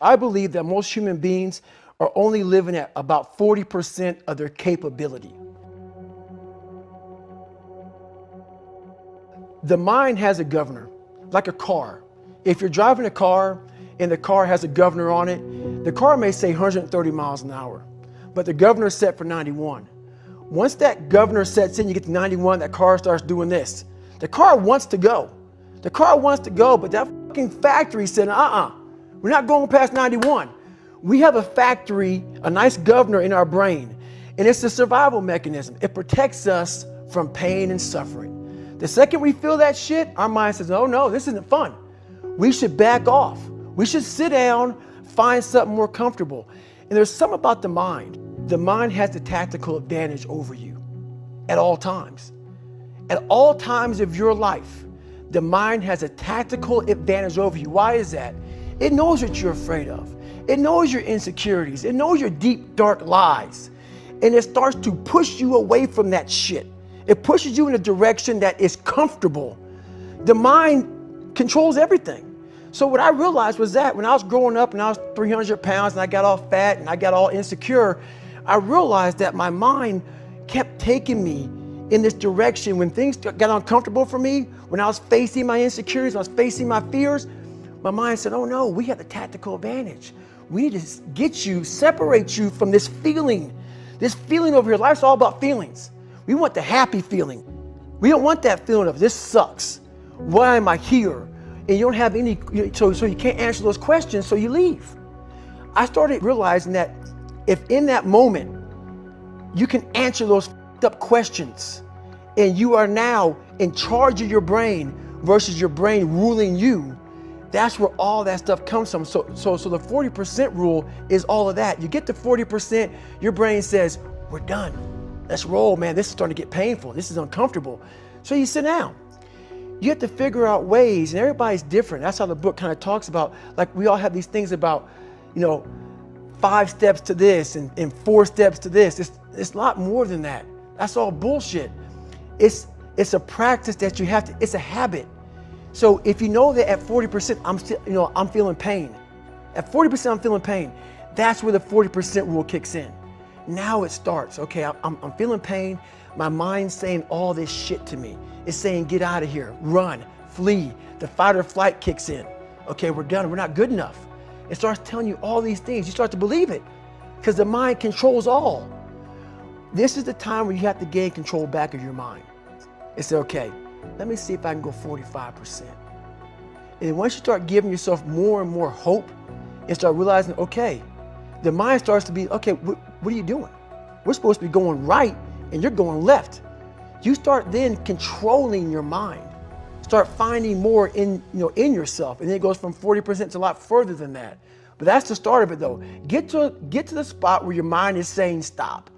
I believe that most human beings are only living at about 40% of their capability. The mind has a governor, like a car. If you're driving a car and the car has a governor on it, the car may say 130 miles an hour, but the governor is set for 91. Once that governor sets in, you get to 91, that car starts doing this. The car wants to go. The car wants to go, but that fucking factory said, we're not going past 91. We have a factory, a nice governor in our brain, and it's a survival mechanism. It protects us from pain and suffering. The second we feel that shit, our mind says, oh no, this isn't fun. We should back off. We should sit down, find something more comfortable. And there's something about the mind. The mind has the tactical advantage over you at all times. At all times of your life, the mind has a tactical advantage over you. Why is that? It knows what you're afraid of. It knows your insecurities. It knows your deep, dark lies. And it starts to push you away from that shit. It pushes you in a direction that is comfortable. The mind controls everything. So what I realized was that when I was growing up and I was 300 pounds and I got all fat and I got all insecure, I realized that my mind kept taking me in this direction. When things got uncomfortable for me, when I was facing my insecurities, I was facing my fears, my mind said, oh no, we have the tactical advantage. We need to get you, separate you from this feeling over here. Life's all about feelings. We want the happy feeling. We don't want that feeling of this sucks. Why am I here? And you don't have any, so you can't answer those questions, so you leave. I started realizing that if in that moment you can answer those up questions and you are now in charge of your brain versus your brain ruling you, that's where all that stuff comes from. So the 40% rule is all of that. You get to 40%, your brain says, we're done. Let's roll, man. This is starting to get painful. This is uncomfortable. So you sit down. You have to figure out ways, and everybody's different. That's how the book kind of talks about, like we all have these things about, 5 steps to this and 4 steps to this. It's a lot more than that. That's all bullshit. It's a practice that you have to, it's a habit. So if you know that at 40%, I'm feeling pain. At 40%, I'm feeling pain. That's where the 40% rule kicks in. Now it starts. Okay, I'm feeling pain. My mind's saying all this shit to me. It's saying, get out of here, run, flee. The fight or flight kicks in. Okay, we're done. We're not good enough. It starts telling you all these things. You start to believe it because the mind controls all. This is the time where you have to gain control back of your mind. It's okay, let me see if I can go 45%. And once you start giving yourself more and more hope and start realizing, okay, the mind starts to be, okay, what are you doing? We're supposed to be going right and you're going left. You start then controlling your mind. Start finding more in yourself. And then it goes from 40% to a lot further than that. But that's the start of it though. Get to the spot where your mind is saying stop.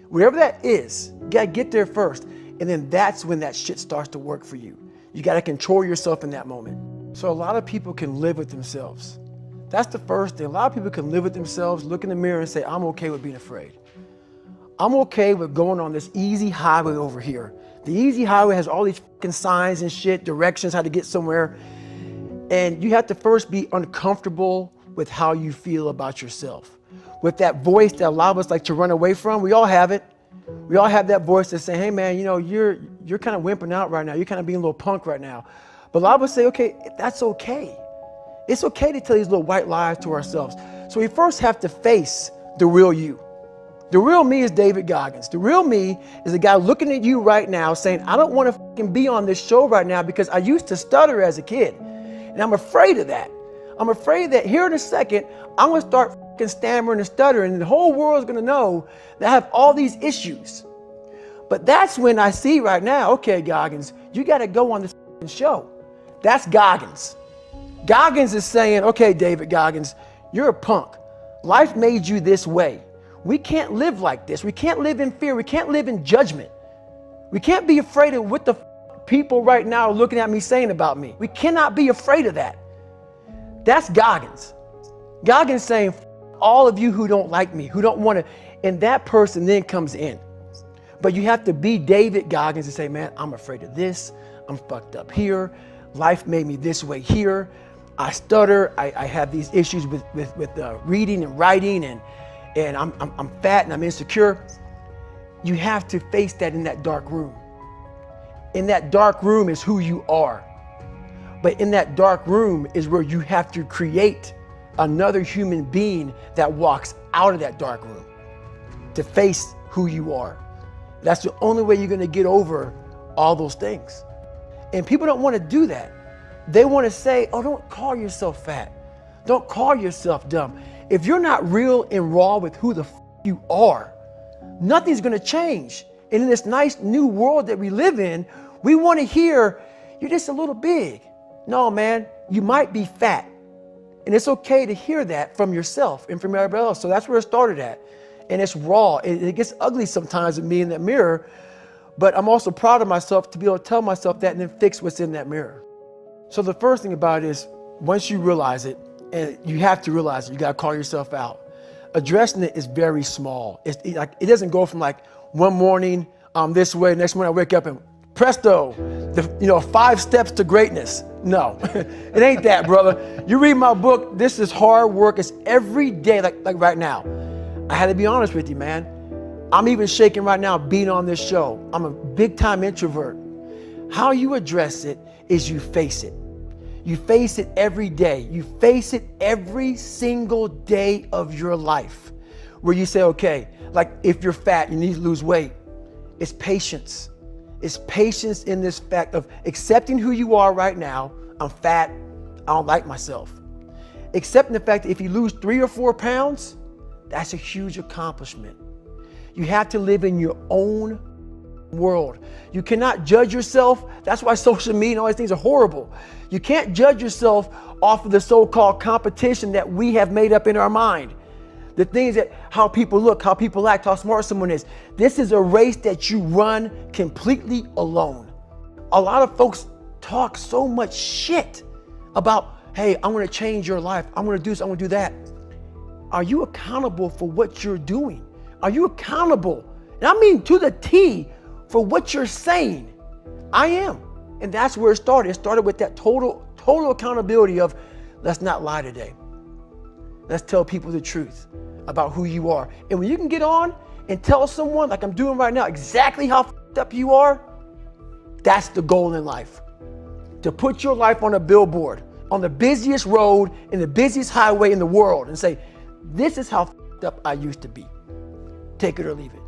Wherever that is, you gotta get there first. And then that's when that shit starts to work for you. You gotta control yourself in that moment. So a lot of people can live with themselves. That's the first thing. A lot of people can live with themselves, look in the mirror and say, I'm okay with being afraid. I'm okay with going on this easy highway over here. The easy highway has all these fucking signs and shit, directions, how to get somewhere. And you have to first be uncomfortable with how you feel about yourself. With that voice that a lot of us like to run away from, we all have it. We all have that voice that's saying, hey man, you're kind of wimping out right now. You're kind of being a little punk right now. But a lot of us say, okay, that's okay. It's okay to tell these little white lies to ourselves. So we first have to face the real you. The real me is David Goggins. The real me is a guy looking at you right now saying, I don't want to fucking be on this show right now because I used to stutter as a kid. And I'm afraid of that. I'm afraid that here in a second, I'm going to start fucking stammering and stuttering and the whole world's going to know that I have all these issues. But that's when I see right now, okay, Goggins, you got to go on this fucking show. That's Goggins. Goggins is saying, okay, David Goggins, you're a punk. Life made you this way. We can't live like this. We can't live in fear. We can't live in judgment. We can't be afraid of what the people right now are looking at me saying about me. We cannot be afraid of that. That's Goggins. Goggins saying, all of you who don't like me, who don't want to, and that person then comes in. But you have to be David Goggins and say, man, I'm afraid of this. I'm fucked up here. Life made me this way here. I stutter. I have these issues with reading and writing, and I'm fat and I'm insecure. You have to face that in that dark room. In that dark room is who you are. But in that dark room is where you have to create another human being that walks out of that dark room to face who you are. That's the only way you're going to get over all those things. And people don't want to do that. They want to say, oh, don't call yourself fat. Don't call yourself dumb. If you're not real and raw with who the you are, nothing's going to change. And in this nice new world that we live in, we want to hear, you're just a little big. No, man, you might be fat. And it's okay to hear that from yourself and from everybody else. So that's where it started at. And it's raw. It gets ugly sometimes with me in that mirror. But I'm also proud of myself to be able to tell myself that and then fix what's in that mirror. So the first thing about it is, once you realize it, and you have to realize it, you got to call yourself out. Addressing it is very small. It doesn't go from like one morning I'm this way, next morning I wake up and presto, 5 steps to greatness. No, it ain't that, brother. You read my book, this is hard work. It's every day, like right now. I had to be honest with you, man. I'm even shaking right now being on this show. I'm a big time introvert. How you address it is you face it. You face it every day. You face it every single day of your life where you say, okay, like if you're fat, you need to lose weight. It's patience. It's patience in this fact of accepting who you are right now. I'm fat. I don't like myself. Accepting the fact that if you lose 3 or 4 pounds, that's a huge accomplishment. You have to live in your own world. You cannot judge yourself. That's why social media and all these things are horrible. You can't judge yourself off of the so-called competition that we have made up in our mind. The things that how people look, how people act, how smart someone is. This is a race that you run completely alone. A lot of folks talk so much shit about, hey, I'm going to change your life. I'm going to do this. I'm going to do that. Are you accountable for what you're doing? Are you accountable? And I mean to the T for what you're saying. I am. And that's where it started. It started with that total accountability of, let's not lie today. Let's tell people the truth about who you are. And when you can get on and tell someone, like I'm doing right now, exactly how f***ed up you are, that's the goal in life. To put your life on a billboard, on the busiest road, in the busiest highway in the world, and say, this is how f***ed up I used to be. Take it or leave it.